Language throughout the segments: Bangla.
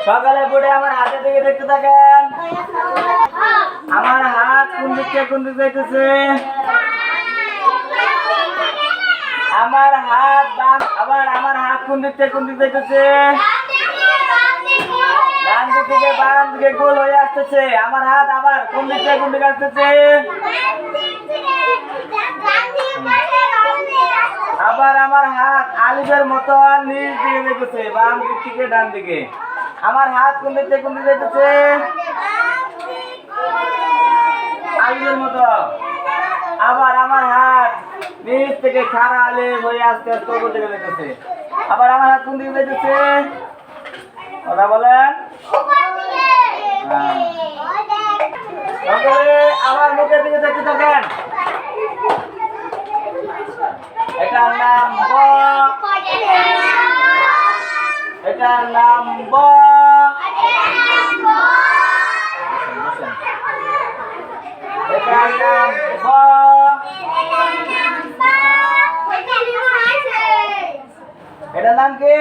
সকালে পড়ে আমার হাতের দিকে দেখতে থাকেন। আমার হাত কোন দিকে যাইতেছে? আমার হাত আবার আমার হাত কোন দিক যাইতেছে? ডান দিক থেকে বাম দিকে গোল হয়ে আসতেছে। আমার হাত আবার কোন দিক থেকে আসতেছে? আবার আমার হাত আলিফের মতো নিচ দিকে যাইতেছে, বাম দিক থেকে ডান দিকে। আমার হাত কোন দিক থেকে যাইতেছে? আলিফের মতো। আবার আমার হাত নিচ থেকে খাড়া আলিফ হয়ে আস্তে আস্তে উপর দিকে যাইতেছে। আবার আমার হাত কোন দিকে যাইতেছে? কথা বলেন। আমার মুখের দিকে দেখতে থাকেন। এটার নাম ব, এটার নাম ব, এটার নাম ব, এটার নাম কি?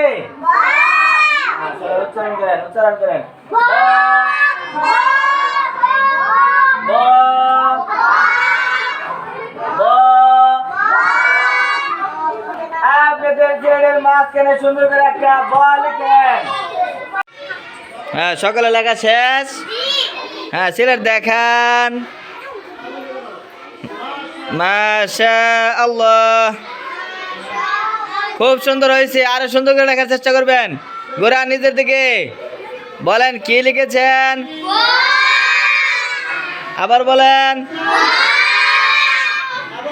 উচ্চারণ করেন, উচ্চারণ করেন। মাঝখানে সুন্দর করে একটা বল লিখেন। হ্যাঁ, সকালে লেখা শেষ। হ্যাঁ, ছেলের দেখান। মাশাআল্লাহ, খুব সুন্দর হয়েছে। আরো সুন্দর করে লেখার চেষ্টা করবেন। গোরা নিজের দিকে বলেন কি লিখেছেন? আবার বলেন।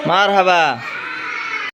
মারহাবা।